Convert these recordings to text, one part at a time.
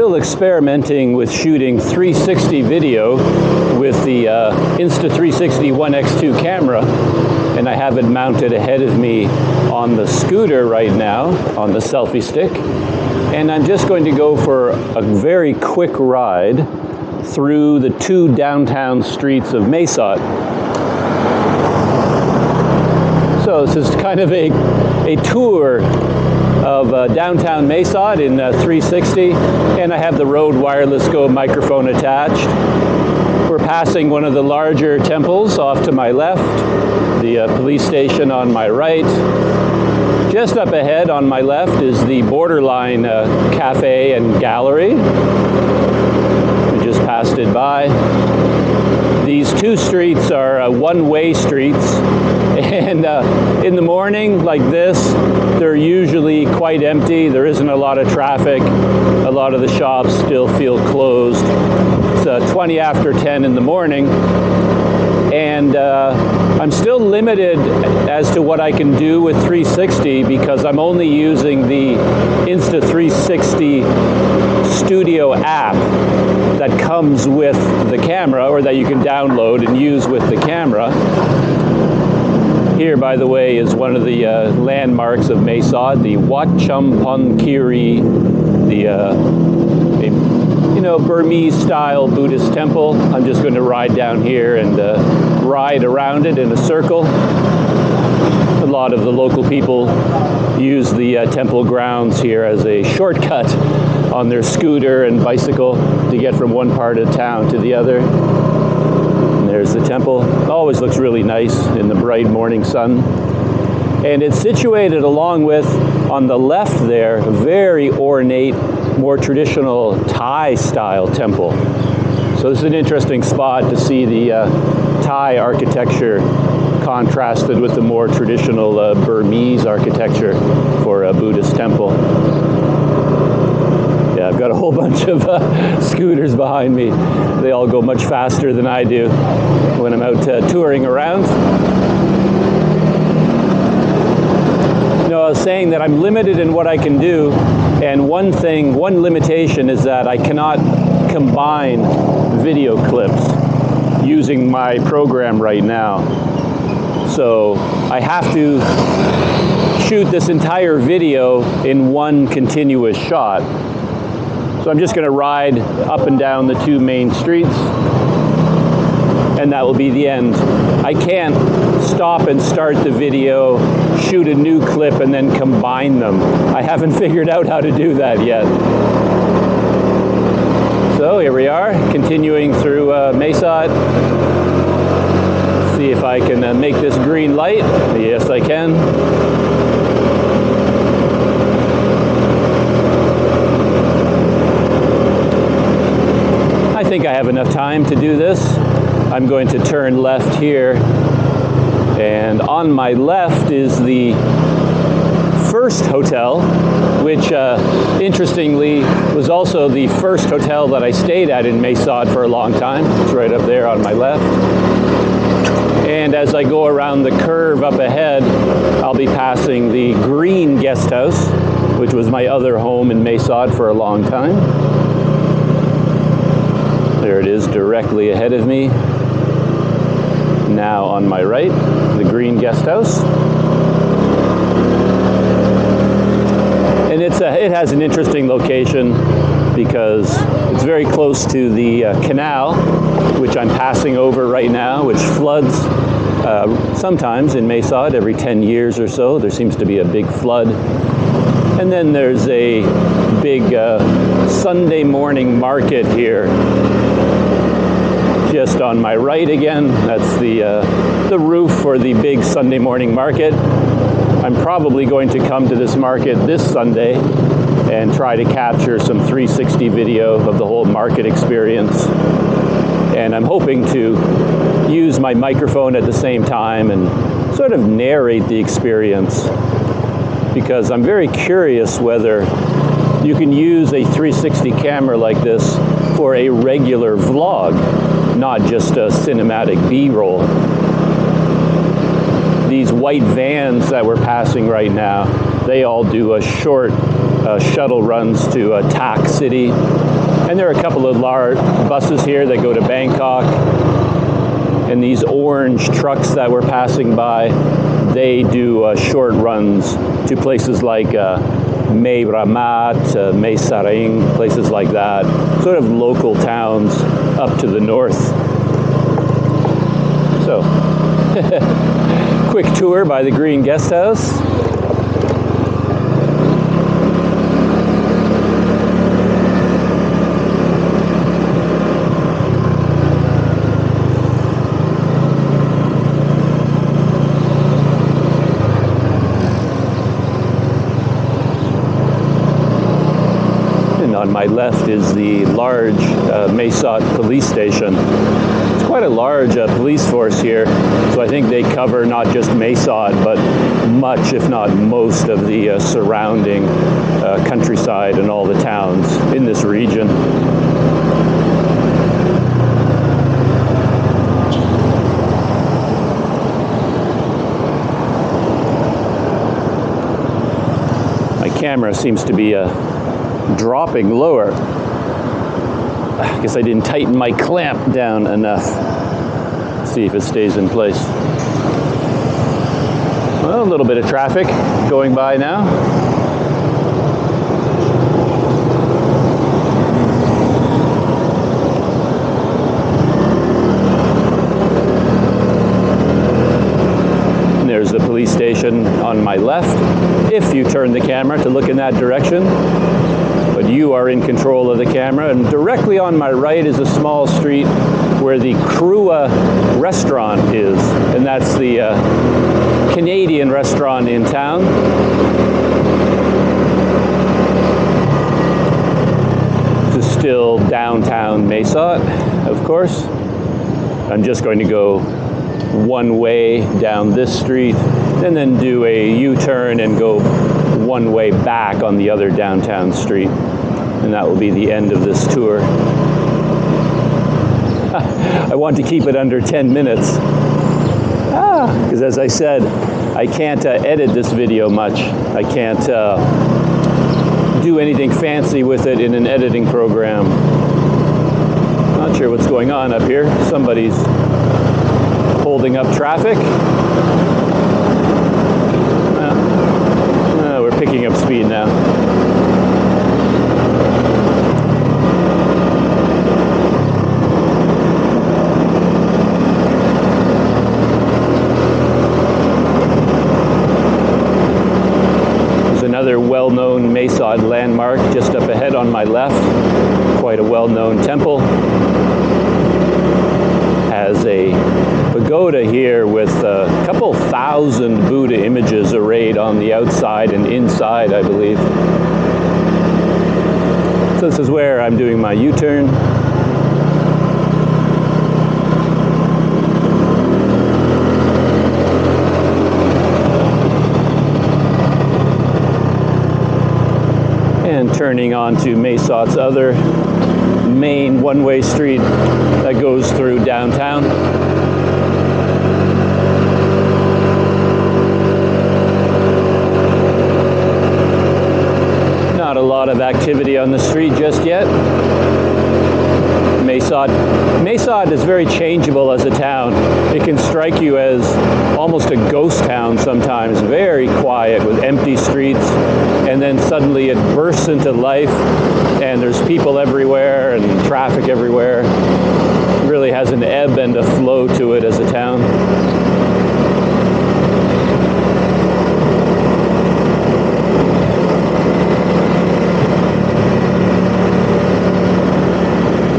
still experimenting with shooting 360 video with the Insta360 One X2 camera, and I have it mounted ahead of me on the scooter right now, on the selfie stick, and I'm just going to go for a very quick ride through the 2 downtown streets of Mesot. So this is kind of a tour of downtown Mesot in 360, and I have the Rode Wireless Go microphone attached. We're passing one of the larger temples off to my left, the police station on my right. Just up ahead on my left is the Borderline Cafe and Gallery. We just passed it by. These 2 streets are one-way streets, and in the morning like this, they're usually quite empty. There isn't a lot of traffic. A lot of the shops still feel closed. It's 20 after 10 in the morning, and I'm still limited as to what I can do with 360 because I'm only using the Insta360 Studio app that comes with the camera, or that you can download and use with the camera. Here, by the way, is one of the landmarks of Mesot, the Wat Champon-Kiri, the Burmese-style Buddhist temple. I'm just going to ride down here and ride around it in a circle. A lot of the local people use the temple grounds here as a shortcut on their scooter and bicycle to get from one part of town to the other. And there's the temple. It always looks really nice in the bright morning sun. And it's situated along with, on the left there, a very ornate, more traditional Thai-style temple. So this is an interesting spot to see the Thai architecture contrasted with the more traditional Burmese architecture for a Buddhist temple. Yeah, I've got a whole bunch of scooters behind me. They all go much faster than I do when I'm out touring around. I was saying that I'm limited in what I can do, and one limitation is that I cannot combine video clips using my program right now. So I have to shoot this entire video in one continuous shot. So I'm just going to ride up and down the 2 main streets, and that will be the end. I can't stop and start the video, shoot a new clip, and then combine them. I haven't figured out how to do that yet. So here we are, continuing through Mesot. See if I can make this green light. Yes, I can. I think I have enough time to do this. I'm going to turn left here, and on my left is the first hotel, which interestingly was also the first hotel that I stayed at in Mesot for a long time. It's right up there on my left. And as I go around the curve up ahead, I'll be passing the Green Guest House, which was my other home in Mesot for a long time. There it is directly ahead of me. Now on my right, the Green Guest House. And it has an interesting location because it's very close to the canal, which I'm passing over right now, which floods sometimes in Mesot every 10 years or so. There seems to be a big flood. And then there's a big Sunday morning market here. Just on my right again, that's the roof for the big Sunday morning market. I'm probably going to come to this market this Sunday and try to capture some 360 video of the whole market experience. And I'm hoping to use my microphone at the same time and sort of narrate the experience, because I'm very curious whether you can use a 360 camera like this for a regular vlog, not just a cinematic B-roll. These white vans that we're passing right now They all do a short shuttle runs to Tak City. And there are a couple of large buses here that go to Bangkok. And these orange trucks that we're passing by, they do short runs to places like Mae Ramat, Mae Sarang, places like that. Sort of local towns up to the north. So, quick tour by the Green Guest House. On my left is the large Mae Sot police station. It's quite a large police force here, so I think they cover not just Mae Sot, but much, if not most, of the surrounding countryside and all the towns in this region. My camera seems to be dropping lower. I guess I didn't tighten my clamp down enough. Let's see if it stays in place. Well, a little bit of traffic going by now. And there's the police station on my left, if you turn the camera to look in that direction. But you are in control of the camera, and directly on my right is a small street where the Krua restaurant is, and that's the Canadian restaurant in town. This is still downtown Mae Sot, of course. I'm just going to go one way down this street and then do a U-turn and go one way back on the other downtown street, and that will be the end of this tour. I want to keep it under 10 minutes because as I said, I can't edit this video much. I can't do anything fancy with it in an editing program. Not sure what's going on up here. Somebody's holding up traffic. We're picking up speed now. There's another well-known Mae Sot landmark just up ahead on my left. Quite a well-known temple. Has a pagoda here with a couple thousand Buddha images arrayed on the outside and inside, I believe. So this is where I'm doing my U-turn. And turning onto Mae Sot's other main one-way street that goes through downtown. Not a lot of activity on the street just yet. Mae Sot is very changeable as a town. It can strike you as almost a ghost town sometimes, very quiet with empty streets, and then suddenly it bursts into life and there's people everywhere and traffic everywhere. It really has an ebb and a flow to it as a town.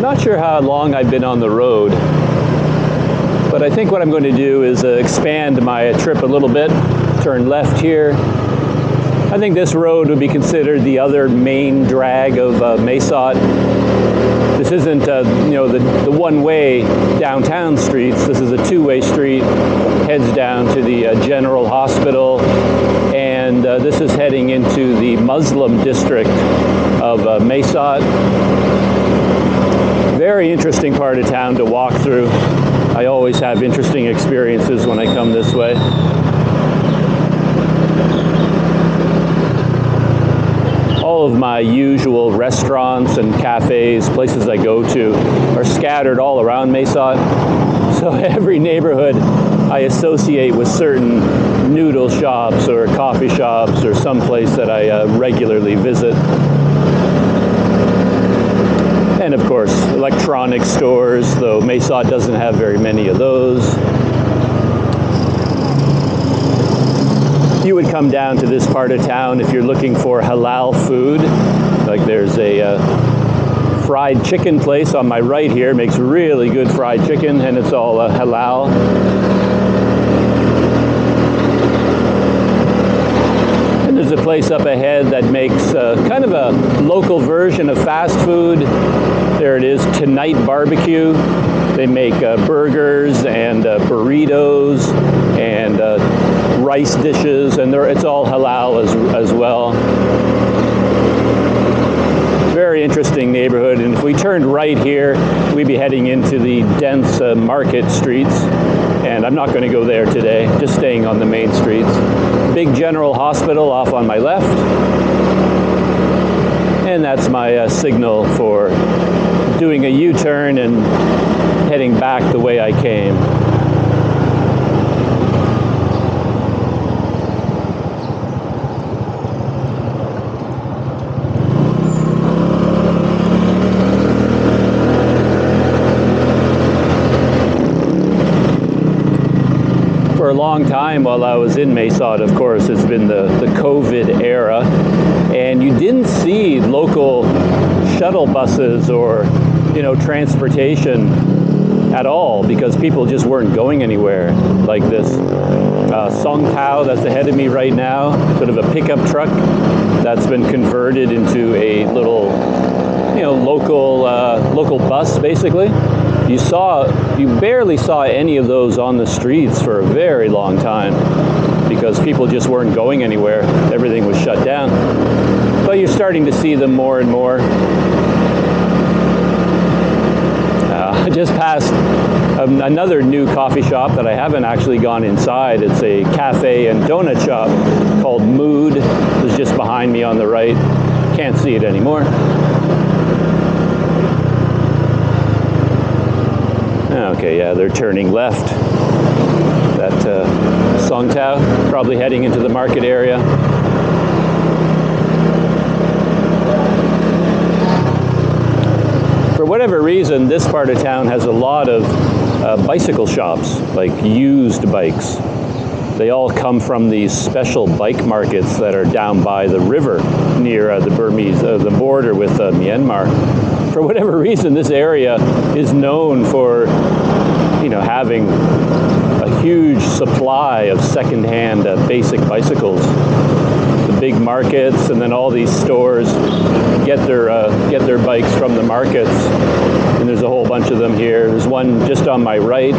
Not sure how long I've been on the road, but I think what I'm going to do is expand my trip a little bit, turn left here. I think this road would be considered the other main drag of Mae Sot. This isn't the one-way downtown streets. This is a two-way street, heads down to the General Hospital, and this is heading into the Muslim district of Mae Sot. Very interesting part of town to walk through. I always have interesting experiences when I come this way. all of my usual restaurants and cafes, places I go to, are scattered all around Mesot. So every neighborhood I associate with certain noodle shops or coffee shops or someplace that I regularly visit. And of course, electronic stores, though Mesot doesn't have very many of those. You would come down to this part of town if you're looking for halal food. Like there's a fried chicken place on my right here. It makes really good fried chicken, and it's all halal. And there's a place up ahead that makes kind of a local version of fast food. There it is, Tonight Barbecue. They make burgers and burritos and rice dishes, and it's all halal as well. Very interesting neighborhood, and if we turned right here, we'd be heading into the dense market streets, and I'm not going to go there today, just staying on the main streets. Big General Hospital off on my left, and that's my signal for doing a U-turn and heading back the way I came. For a long time while I was in Mesot, of course, it's been the COVID era, and you didn't see local shuttle buses or, transportation at all because people just weren't going anywhere. Like this Song Tao that's ahead of me right now, sort of a pickup truck that's been converted into a little, local bus, basically. You barely saw any of those on the streets for a very long time because people just weren't going anywhere. Everything was shut down. But you're starting to see them more and more. I just passed another new coffee shop that I haven't actually gone inside. It's a cafe and donut shop called Mood. It's just behind me on the right. Can't see it anymore. Okay, yeah, they're turning left. That Song Tao, probably heading into the market area. For whatever reason, this part of town has a lot of bicycle shops, like used bikes. They all come from these special bike markets that are down by the river near the border with Myanmar. For whatever reason, this area is known for, having a huge supply of secondhand basic bicycles. The big markets and then all these stores get their bikes from the markets, and there's a whole bunch of them here. There's one just on my right.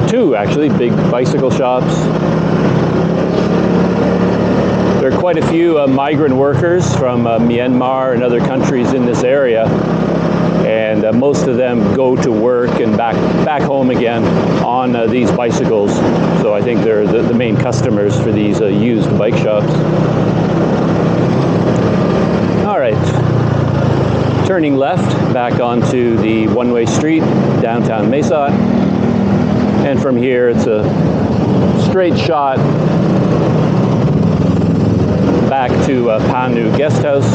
Two actually big bicycle shops. There are quite a few migrant workers from Myanmar and other countries in this area, and most of them go to work and back home again on these bicycles. So I think they're the main customers for these used bike shops. All right, turning left back onto the one-way street, downtown Mesot, and from here it's a straight shot back to Pandu guest house.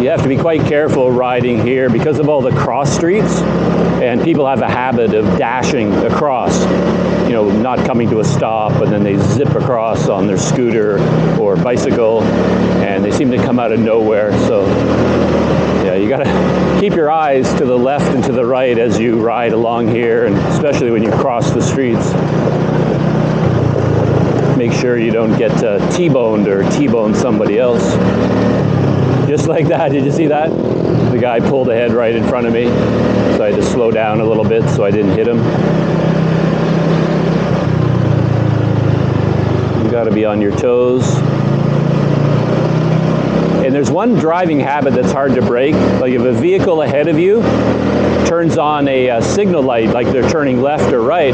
You have to be quite careful riding here because of all the cross streets, and people have a habit of dashing across, not coming to a stop, and then they zip across on their scooter or bicycle, and they seem to come out of nowhere. So yeah, you gotta keep your eyes to the left and to the right as you ride along here, and especially when you cross the streets. Make sure you don't get T-boned or T-bone somebody else. Just like that. Did you see that? The guy pulled ahead right in front of me, so I had to slow down a little bit so I didn't hit him. You got to be on your toes. And there's one driving habit that's hard to break. Like if a vehicle ahead of you turns on a signal light, like they're turning left or right,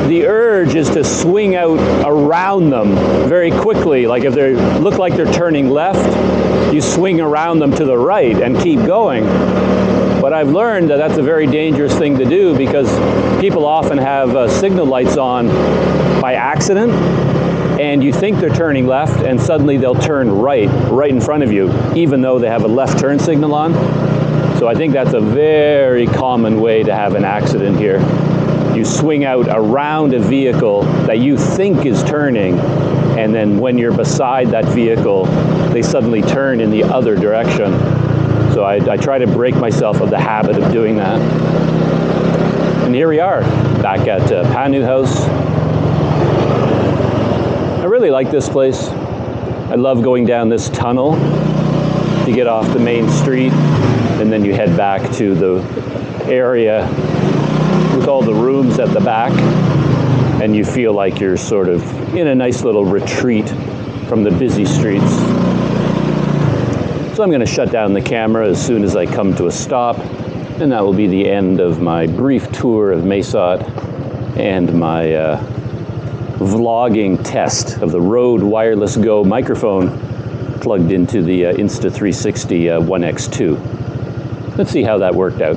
the urge is to swing out around them very quickly. Like if they look like they're turning left, you swing around them to the right and keep going. But I've learned that that's a very dangerous thing to do, because people often have signal lights on by accident, and you think they're turning left, and suddenly they'll turn right in front of you, even though they have a left turn signal on. So I think that's a very common way to have an accident here. You swing out around a vehicle that you think is turning, and then when you're beside that vehicle, they suddenly turn in the other direction. So I try to break myself of the habit of doing that. And here we are, back at Pandu House. I really like this place. I love going down this tunnel to get off the main street, and then you head back to the area with all the rooms at the back, and you feel like you're sort of in a nice little retreat from the busy streets. So I'm going to shut down the camera as soon as I come to a stop, and that will be the end of my brief tour of Mesot and my vlogging test of the Rode Wireless Go microphone plugged into the Insta360 One X2. Let's see how that worked out.